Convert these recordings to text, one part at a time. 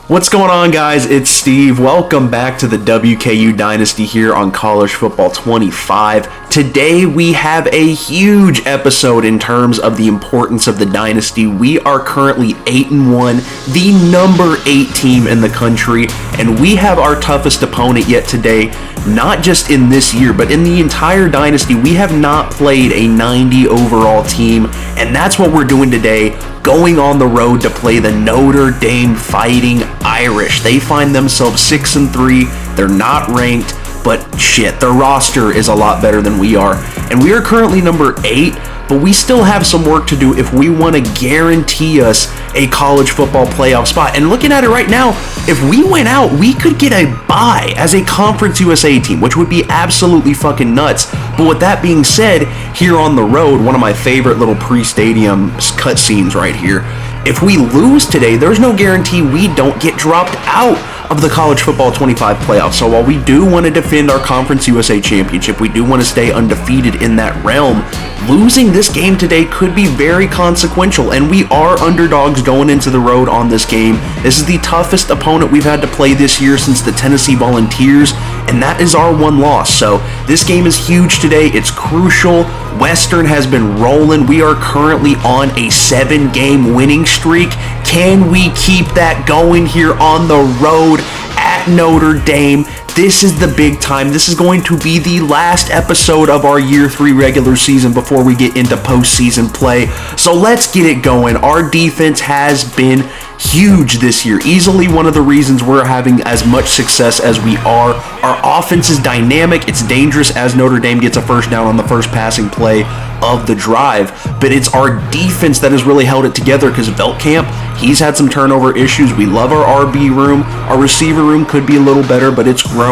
What's going on, guys? It's Steve. Welcome back to the WKU Dynasty here on College Football 25. Today we have a huge episode in terms of the importance of the Dynasty. We are currently 8-1, the number 8 team in the country, and we have our toughest opponent yet today, not just in this year, but in the entire Dynasty. We have not played a 90 overall team, and that's what we're doing today. Going on the road to play the Notre Dame Fighting Irish. They find themselves 6-3. They're not ranked, but shit, their roster is a lot better than we are. And we are currently number 8, but we still have some work to do if we want to guarantee us a college football playoff spot. And looking at it right now, if we went out, we could get a bye as a Conference USA team, which would be absolutely fucking nuts. But with that being said, here on the road, one of my favorite little pre-stadium cutscenes right here, if we lose today, there's no guarantee we don't get dropped out of the College Football 25 playoffs. So while we do want to defend our Conference USA championship, we do want to stay undefeated in that realm, losing this game today could be very consequential, and we are underdogs going into the road on this game. This is the toughest opponent we've had to play this year since the Tennessee Volunteers, and that is our one loss. So this game is huge today. It's crucial. Western has been rolling. We are currently on a 7-game winning streak. Can we keep that going here on the road at Notre Dame? This is the big time. This is going to be the last episode of our Year 3 regular season before we get into postseason play. So let's get it going. Our defense has been huge this year. Easily one of the reasons we're having as much success as we are. Our offense is dynamic. It's dangerous as Notre Dame gets a first down on the first passing play of the drive. But it's our defense that has really held it together because Veltkamp, he's had some turnover issues. We love our RB room. Our receiver room could be a little better, but it's growing.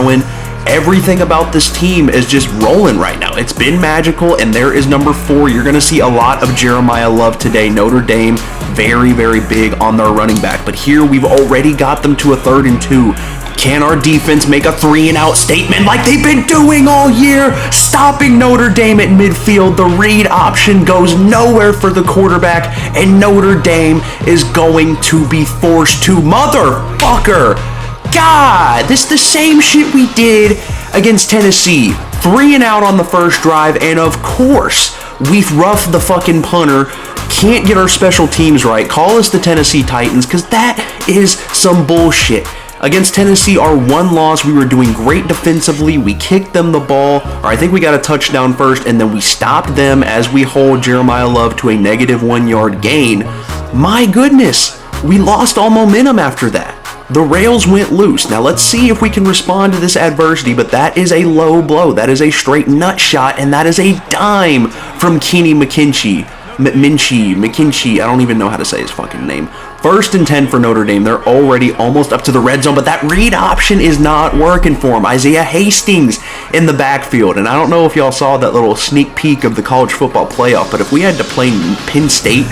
Everything about this team is just rolling right now. It's been magical, and there is number 4. You're going to see a lot of Jeremiah Love today. Notre Dame, very, very big on their running back. But here we've already got them to a 3rd and 2. Can our defense make a 3-and-out statement like they've been doing all year? Stopping Notre Dame at midfield. The read option goes nowhere for the quarterback, and Notre Dame is going to be forced to motherfucker. God, this is the same shit we did against Tennessee. 3-and-out on the first drive, and of course, we've roughed the fucking punter. Can't get our special teams right. Call us the Tennessee Titans, because that is some bullshit. Against Tennessee, our one loss, we were doing great defensively. We kicked them the ball, or I think we got a touchdown first, and then we stopped them as we hold Jeremiah Love to a negative 1-yard gain. My goodness, we lost all momentum after that. The rails went loose. Now let's see if we can respond to this adversity, but that is a low blow. That is a straight nut shot, and that is a dime from Kenny McKinchey. I don't even know how to say his fucking name. 1st and 10 for Notre Dame. They're already almost up to the red zone, but that read option is not working for him. Isaiah Hastings in the backfield, and I don't know if y'all saw that little sneak peek of the college football playoff, but if we had to play Penn State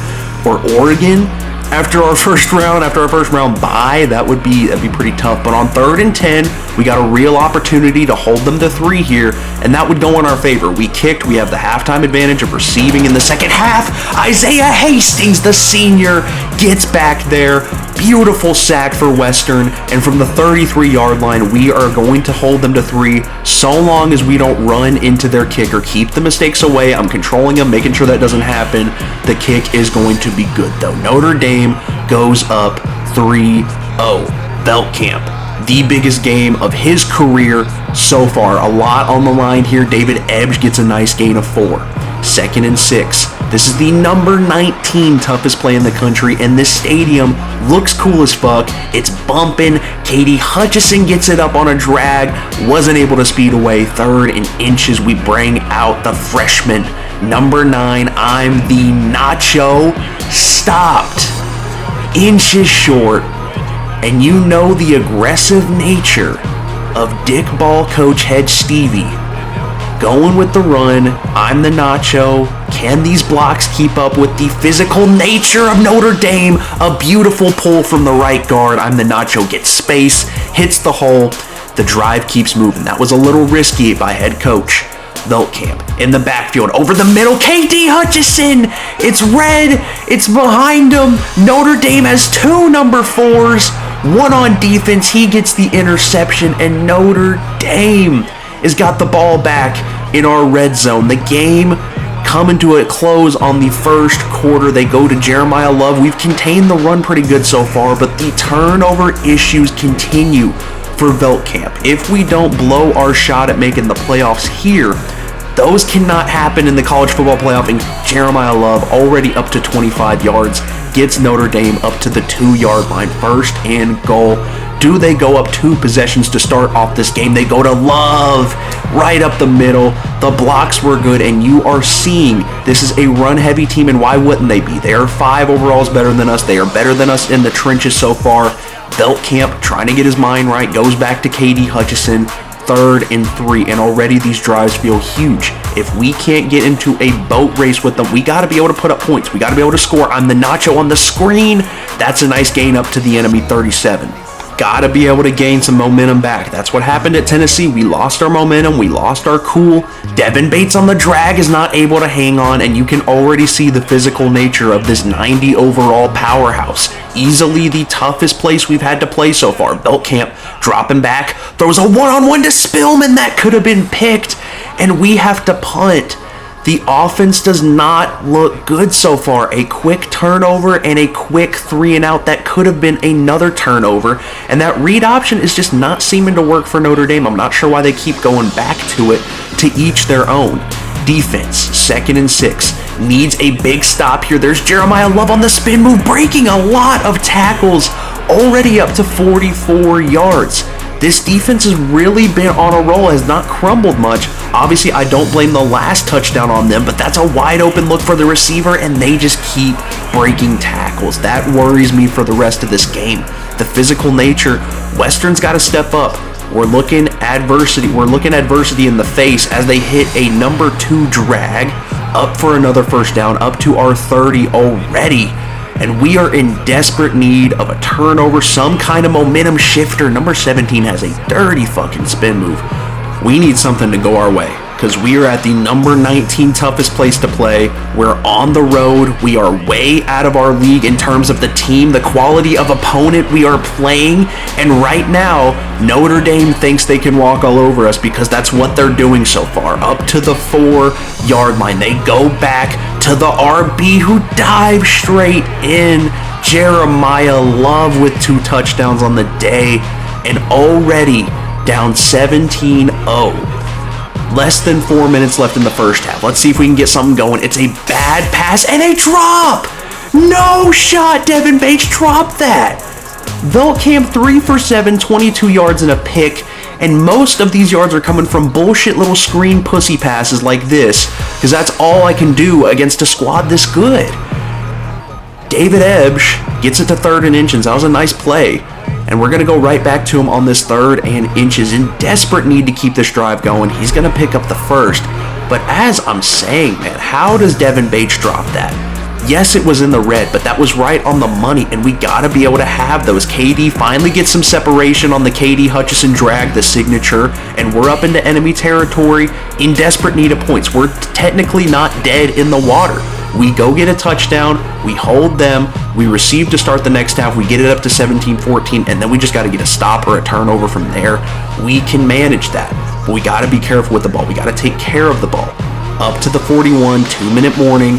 or Oregon after our first round bye, that'd be pretty tough. But on 3rd and 10, we got a real opportunity to hold them to 3 here, and that would go in our favor. We kicked. We have the halftime advantage of receiving in the second half. Isaiah Hastings, the senior, gets back there. Beautiful sack for Western, and from the 33-yard line, we are going to hold them to 3 so long as we don't run into their kicker. Keep the mistakes away. I'm controlling them, making sure that doesn't happen. The kick is going to be good, though. Notre Dame goes up 3-0. Veltkamp, the biggest game of his career so far. A lot on the line here. David Ebbs gets a nice gain of 4. 2nd and 6. This is the number 19 toughest play in the country, and this stadium looks cool as fuck. It's bumping. Katie Hutchison gets it up on a drag. Wasn't able to speed away. 3rd and inches. We bring out the freshman, number 9. I'm the Nacho. Stopped. Inches short. And you know the aggressive nature of Dick Ball coach head Stevie. Going with the run. I'm the Nacho. Can these blocks keep up with the physical nature of Notre Dame? A beautiful pull from the right guard. I'm the Nacho gets space, hits the hole. The drive keeps moving. That was a little risky by head coach Veltkamp. In the backfield, over the middle, KD Hutchison. It's red. It's behind him. Notre Dame has 2 number 4s. One on defense, he gets the interception, and Notre Dame has got the ball back in our red zone. The game coming to a close on the first quarter. They go to Jeremiah Love. We've contained the run pretty good so far, but the turnover issues continue for Veltkamp. If we don't blow our shot at making the playoffs here, those cannot happen in the college football playoff, and Jeremiah Love, already up to 25 yards, gets Notre Dame up to the 2-yard line, 1st and goal. Do they go up 2 possessions to start off this game? They go to Love, right up the middle. The blocks were good, and you are seeing this is a run-heavy team, and why wouldn't they be? They are 5 overalls better than us. They are better than us in the trenches so far. Veltkamp, trying to get his mind right, goes back to KD Hutchinson, 3rd and 3, and already these drives feel huge. If we can't get into a boat race with them, we got to be able to put up points. We got to be able to score. I'm the nacho on the screen. That's a nice gain up to the enemy 37. Got to be able to gain some momentum back. That's what happened at Tennessee. We lost our momentum. We lost our cool. Devin Bates on the drag is not able to hang on, and you can already see the physical nature of this 90 overall powerhouse. Easily the toughest place we've had to play so far. Veltkamp dropping back, throws a one-on-one to Spillman that could have been picked, and we have to punt. The offense does not look good so far. A quick turnover and a quick 3-and-out that could have been another turnover, and that read option is just not seeming to work for Notre Dame. I'm not sure why they keep going back to it. To each their own. Defense, 2nd and 6, needs a big stop here. There's Jeremiah Love on the spin move, breaking a lot of tackles, already up to 44 yards. This defense has really been on a roll, has not crumbled much. Obviously, I don't blame the last touchdown on them, but that's a wide open look for the receiver, and they just keep breaking tackles. That worries me for the rest of this game. The physical nature, Western's got to step up. We're looking adversity in the face as they hit a number 2 drag, up for another first down, up to our 30 already. And we are in desperate need of a turnover, some kind of momentum shifter. Number 17 has a dirty fucking spin move. We need something to go our way, because we are at the number 19 toughest place to play. We're on the road. We are way out of our league in terms of the team, the quality of opponent we are playing. And right now, Notre Dame thinks they can walk all over us because that's what they're doing so far. Up to the 4-yard line. They go back to the RB who dives straight in. Jeremiah Love with 2 touchdowns on the day, and already down 17-0. Less than 4 minutes left in the first half. Let's see if we can get something going. It's a bad pass and a drop. No shot. Devin Bates dropped that. Veltkamp 3 for 7, 22 yards and a pick. And most of these yards are coming from bullshit little screen pussy passes like this, because that's all I can do against a squad this good. David Ebsch gets it to 3rd and inches. That was a nice play. And we're going to go right back to him on this 3rd and inches, in desperate need to keep this drive going. He's going to pick up the first. But as I'm saying, man, how does Devin Bates drop that? Yes, it was in the red, but that was right on the money, and we got to be able to have those. KD finally gets some separation on the KD Hutchinson drag, the signature, and we're up into enemy territory in desperate need of points. We're technically not dead in the water. We go get a touchdown, we hold them, we receive to start the next half, we get it up to 17-14, and then we just got to get a stop or a turnover from there. We can manage that, but we got to be careful with the ball. We got to take care of the ball. Up to the 41, 2-minute warning.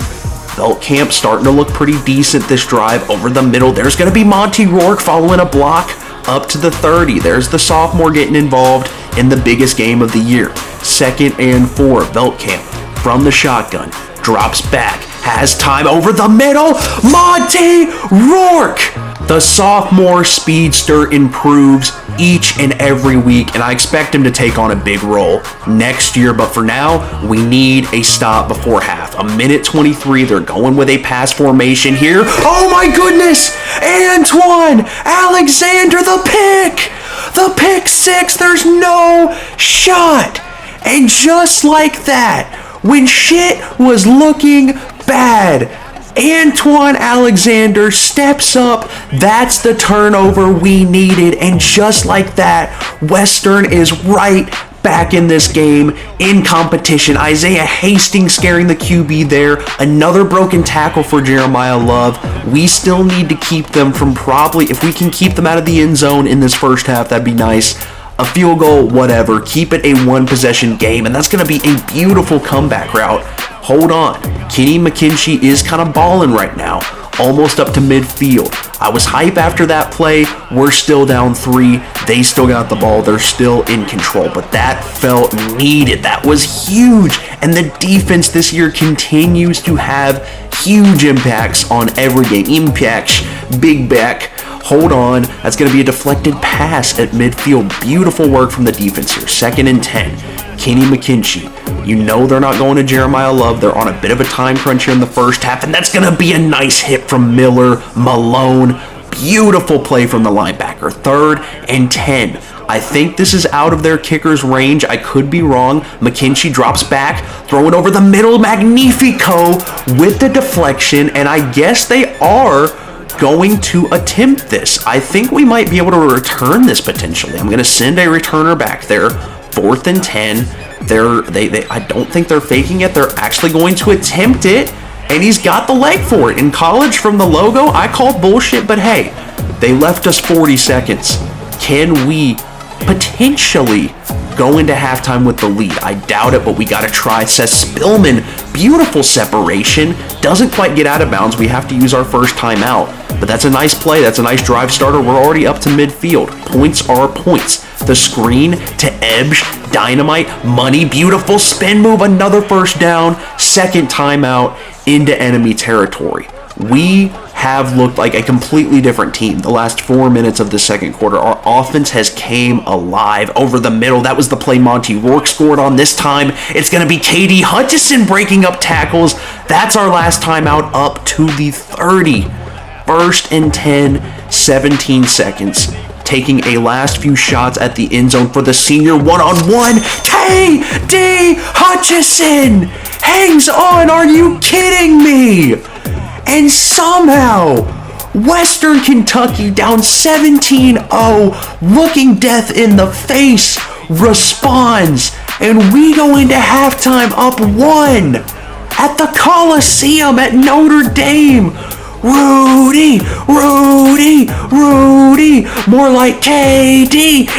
Veltkamp starting to look pretty decent this drive over the middle. There's going to be Monty Rourke following a block up to the 30. There's the sophomore getting involved in the biggest game of the year. 2nd and 4. Veltkamp from the shotgun. Drops back. Has time over the middle. Monty Rourke! The sophomore speedster improves each and every week, and I expect him to take on a big role next year. But for now, we need a stop before half. 1:23. They're going with a pass formation here. Oh my goodness! Antoine Alexander, the pick! The pick 6. There's no shot. And just like that, when shit was looking bad, Antoine Alexander steps up. That's the turnover we needed. And just like that, Western is right back in this game, in competition. Isaiah Hastings scaring the QB there. Another broken tackle for Jeremiah Love. We still need to keep them from probably, if we can keep them out of the end zone in this first half, that'd be nice. A field goal, whatever. Keep it a one-possession game, and that's going to be a beautiful comeback route. Hold on. Kenny McKinchey is kind of balling right now. Almost up to midfield. I was hype after that play. We're still down 3. They still got the ball. They're still in control. But that felt needed. That was huge. And the defense this year continues to have huge impacts on every game. Impacts. Big back. Hold on. That's going to be a deflected pass at midfield. Beautiful work from the defense here. 2nd and 10. Kenny McKinchey. You know they're not going to Jeremiah Love. They're on a bit of a time crunch here in the first half, and that's going to be a nice hit from Miller Malone. Beautiful play from the linebacker. 3rd and 10. I think this is out of their kicker's range. I could be wrong. McKinchey drops back, throw it over the middle. Magnifico with the deflection, and I guess they are going to attempt this. I think we might be able to return this potentially. I'm going to send a returner back there. 4th and 10. I don't think they're faking it. They're actually going to attempt it, and he's got the leg for it. In college, from the logo, I call bullshit, but hey, they left us 40 seconds. Can we potentially go into halftime with the lead? I doubt it, but we got to try. Seth Spillman, beautiful separation. Doesn't quite get out of bounds. We have to use our first timeout, but that's a nice play. That's a nice drive starter. We're already up to midfield. Points are points. The screen to Ebsch, dynamite, money, beautiful spin move, another first down, 2nd timeout into enemy territory. We have looked like a completely different team the last 4 minutes of the second quarter. Our offense has came alive over the middle. That was the play Monty Rourke scored on. This time, it's going to be KD Hutchison breaking up tackles. That's our last timeout, up to the 30. 1st and 10, 17 seconds. Taking a last few shots at the end zone for the senior one-on-one. KD Hutchison hangs on. Are you kidding me? And somehow, Western Kentucky down 17-0, looking death in the face, responds. And we go into halftime up 1 at the Coliseum at Notre Dame. Rudy, more like KD.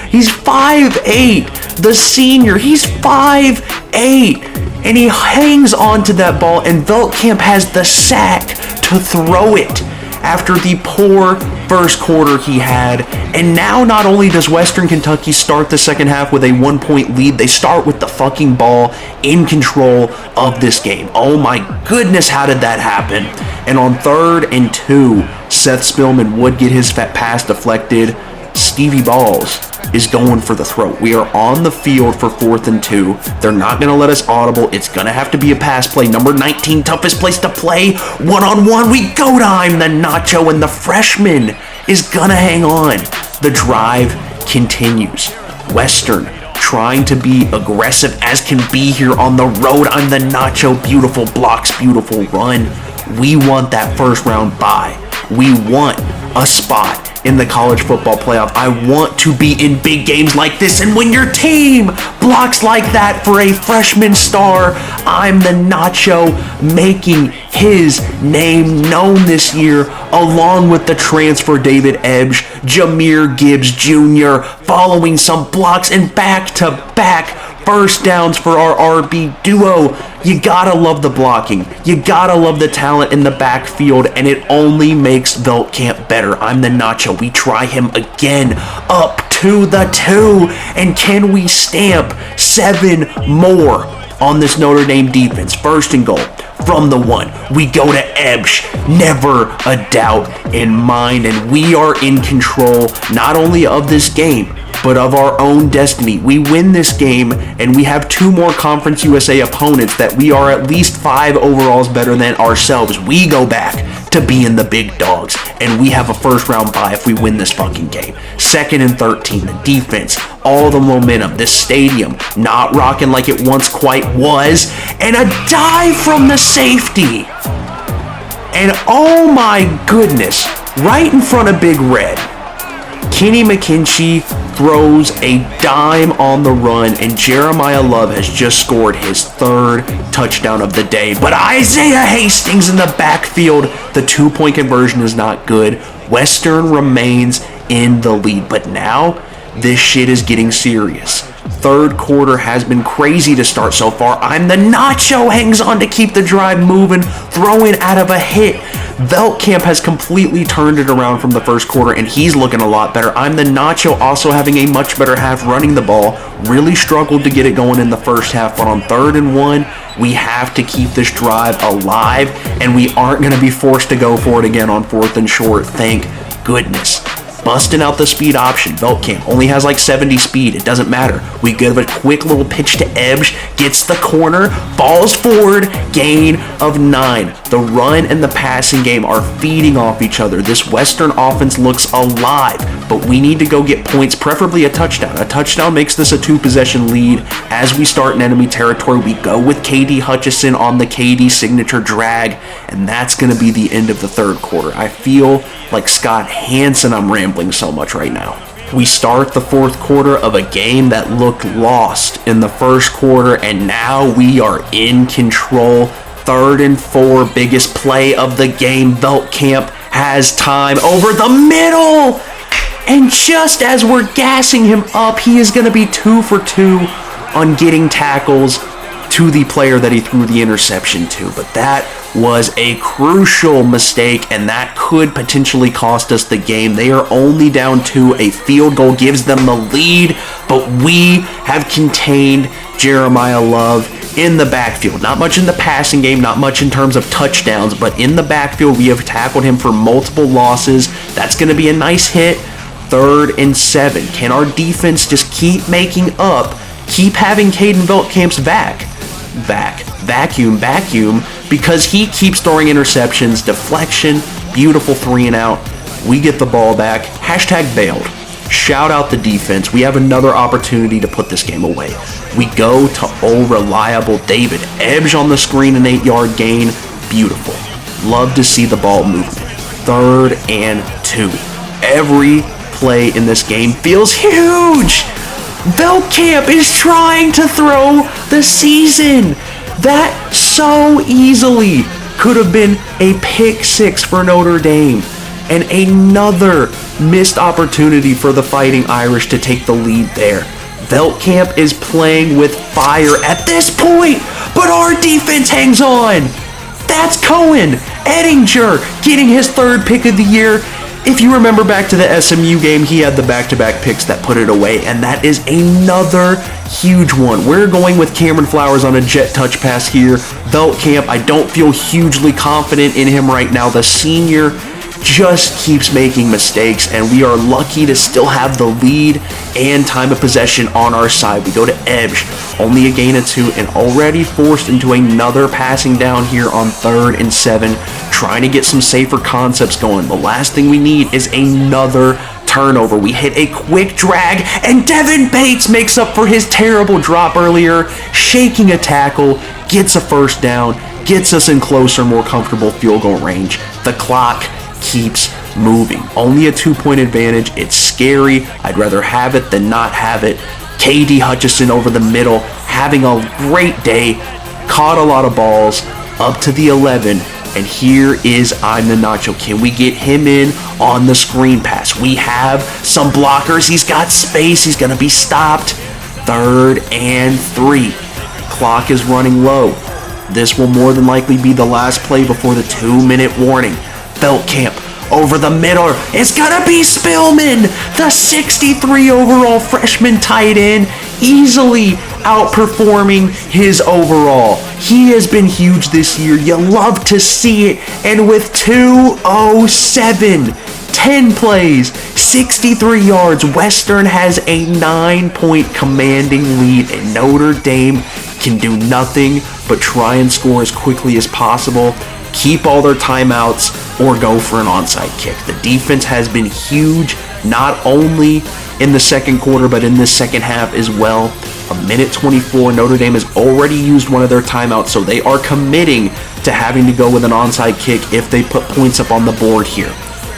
He's 5'8", the senior, he's 5'8", and he hangs onto that ball, and Veltkamp has the sack to throw it after the poor first quarter he had. And now not only does Western Kentucky start the second half with a 1-point lead, they start with the fucking ball in control of this game. Oh my goodness, how did that happen? And on 3rd and 2, Seth Spillman would get his pass deflected. Stevie Balls is going for the throat. We are on the field for 4th and 2. They're not going to let us audible. It's going to have to be a pass play. Number 19, toughest place to play. One-on-one, we go time. The Nacho and the freshman is going to hang on. The drive continues. Western trying to be aggressive as can be here on the road. I'm the Nacho. Beautiful blocks, beautiful run. We want that first round bye. We want a spot in the college football playoff. I want to be in big games like this, and when your team blocks like that for a freshman star, I'm the Nacho, making his name known this year, along with the transfer David Ebsch, Jahmyr Gibbs Jr., following some blocks and back-to-back first downs for our RB duo. You gotta love the blocking. You gotta love the talent in the backfield, and it only makes Veltkamp better. I'm the Nacho. We try him again, up to the 2, and can we stamp 7 more on this Notre Dame defense? 1st and goal from the 1. We go to Ebsch, never a doubt in mind, and we are in control not only of this game, but of our own destiny. We win this game, and we have 2 more Conference USA opponents that we are at least 5 overalls better than ourselves. We go back to being the big dogs, and we have a first round bye if we win this fucking game. 2nd and 13, the defense, all the momentum, this stadium not rocking like it once quite was, and a dive from the safety. And oh my goodness, right in front of Big Red, Kenny McKinchey throws a dime on the run, and Jeremiah Love has just scored his 3rd touchdown of the day. But Isaiah Hastings in the backfield, the 2-point conversion is not good. Western remains in the lead, but now this shit is getting serious. 3rd quarter has been crazy to start so far. I'm the Nacho hangs on to keep the drive moving, throwing out of a hit. Veltkamp has completely turned it around from the 1st quarter, and he's looking a lot better. I'm the Nacho also having a much better half running the ball. Really struggled to get it going in the 1st half, but on 3rd and 1, we have to keep this drive alive, and we aren't going to be forced to go for it again on 4th and short. Thank goodness. Busting out the speed option. Veltkamp only has like 70 speed. It doesn't matter. We give a quick little pitch to Ebsch. Gets the corner. Falls forward. Gain of 9. The run and the passing game are feeding off each other. This Western offense looks alive, but we need to go get points, preferably a touchdown. A touchdown makes this a 2-possession lead. As we start in enemy territory, we go with KD Hutchison on the KD signature drag, and that's going to be the end of the 3rd quarter. I feel like Scott Hansen I'm rambling so much right now. We start the 4th quarter of a game that looked lost in the 1st quarter, and now we are in control. 3rd and 4, biggest play of the game. Veltkamp has time over the middle, and just as we're gassing him up, he is going to be 2 for 2 on getting tackles to the player that he threw the interception to. But that was a crucial mistake, and that could potentially cost us the game. They are only down 2. A field goal gives them the lead, but we have contained Jeremiah Love in the backfield. Not much in the passing game, not much in terms of touchdowns, but in the backfield we have tackled him for multiple losses. That's going to be a nice hit. 3rd and 7. Can our defense just keep making up, keep having Caden Veltkamp's vacuum, because he keeps throwing interceptions, deflection, beautiful 3 and out. We get the ball back. Hashtag bailed. Shout out the defense. We have another opportunity to put this game away. We go to old reliable David Ebsch on the screen, an 8-yard gain. Beautiful. Love to see the ball moving. 3rd and 2. Every play in this game feels huge. Veltkamp is trying to throw the season. That so easily could have been a pick 6 for Notre Dame, and another missed opportunity for the Fighting Irish to take the lead there. Veltkamp is playing with fire at this point, but our defense hangs on. That's Cohen. Ettinger getting his 3rd pick of the year. If you remember back to the SMU game, he had the back-to-back picks that put it away, and that is another huge one. We're going with Cameron Flowers on a jet touch pass here. Veltkamp, I don't feel hugely confident in him right now. The senior just keeps making mistakes, and we are lucky to still have the lead and time of possession on our side. We go to Ebsch, only a gain of 2, and already forced into another passing down here on 3rd and 7, trying to get some safer concepts going. The last thing we need is another turnover. We hit a quick drag, and Devin Bates makes up for his terrible drop earlier, shaking a tackle, gets a 1st down, gets us in closer, more comfortable field goal range. The clock keeps moving. Only a 2-point advantage. It's scary. I'd rather have it than not have it. KD Hutchison over the middle, having a great day, caught a lot of balls, up to the 11, and here is I'm the Nacho. Can we get him in on the screen pass? We have some blockers. He's got space. He's going to be stopped. 3rd and 3. Clock is running low. This will more than likely be the last play before the 2-minute warning. Veltkamp over the middle. It's gonna be Spillman, the 63 overall freshman tight end, easily outperforming his overall. He has been huge this year. You love to see it. And with 2:07, 10 plays, 63 yards, Western has a 9-point commanding lead, and Notre Dame can do nothing but try and score as quickly as possible, keep all their timeouts, or go for an onside kick. The defense has been huge, not only in the 2nd quarter, but in the 2nd half as well. 1:24, Notre Dame has already used one of their timeouts, so they are committing to having to go with an onside kick if they put points up on the board here.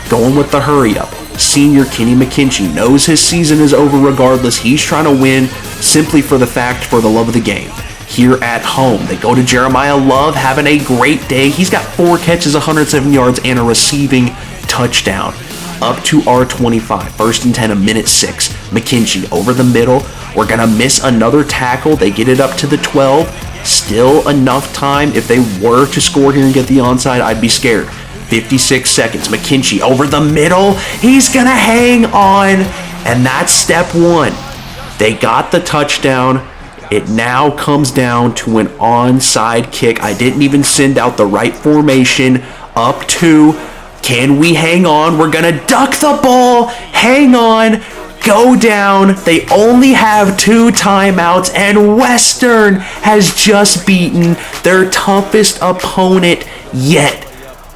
Going with the hurry up. Senior Kenny McKinchey knows his season is over regardless. He's trying to win simply for the love of the game. Here at home, they go to Jeremiah Love, having a great day. He's got 4 catches, 107 yards, and a receiving touchdown. Up to our 25, 1st and 10, a minute 6. McKinchey over the middle. We're going to miss another tackle. They get it up to the 12. Still enough time. If they were to score here and get the onside, I'd be scared. 56 seconds. McKinchey over the middle. He's going to hang on. And that's step 1. They got the touchdown. It now comes down to an onside kick. I didn't even send out the right formation. Up 2. Can we hang on? We're going to duck the ball. Hang on. Go down. They only have 2 timeouts, and Western has just beaten their toughest opponent yet.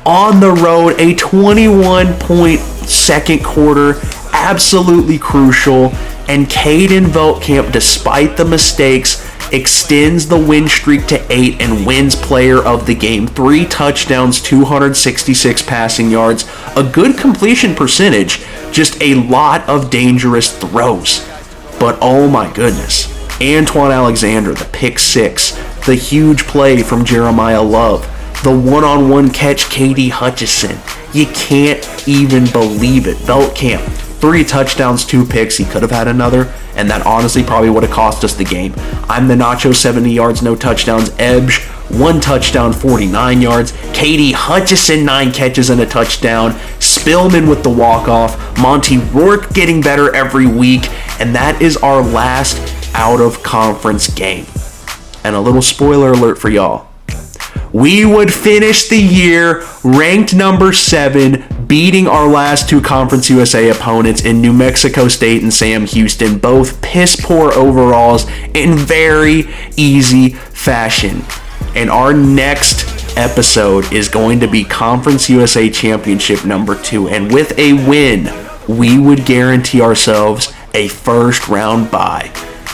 On the road, a 21-point second quarter. Absolutely crucial. And Caden Veltkamp, despite the mistakes, extends the win streak to 8 and wins player of the game. 3 touchdowns, 266 passing yards, a good completion percentage, just a lot of dangerous throws. But oh my goodness, Antoine Alexander, the pick 6, the huge play from Jeremiah Love, the one-on-one catch, Katie Hutchison. You can't even believe it. Veltkamp, 3 touchdowns, 2 picks. He could have had another, and that honestly probably would have cost us the game. I'm the Nacho, 70 yards, no touchdowns. Ebsch, 1 touchdown, 49 yards. Katie Hutchison, 9 catches and a touchdown. Spillman with the walk-off. Monty Rourke getting better every week. And that is our last out-of-conference game. And a little spoiler alert for y'all. We would finish the year ranked number 7, beating our last 2 Conference USA opponents in New Mexico State and Sam Houston, both piss-poor overalls in very easy fashion. And our next episode is going to be Conference USA Championship number 2. And with a win, we would guarantee ourselves a first-round bye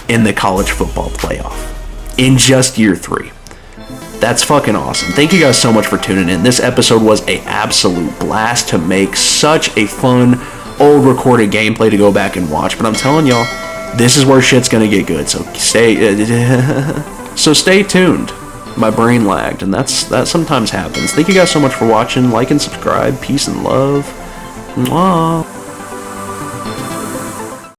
in the college football playoff in just year 3. That's fucking awesome. Thank you guys so much for tuning in. This episode was an absolute blast to make. Such a fun old recorded gameplay to go back and watch. But I'm telling y'all, this is where shit's gonna get good. So stay tuned. My brain lagged, and that sometimes happens. Thank you guys so much for watching. Like and subscribe. Peace and love. Mwah.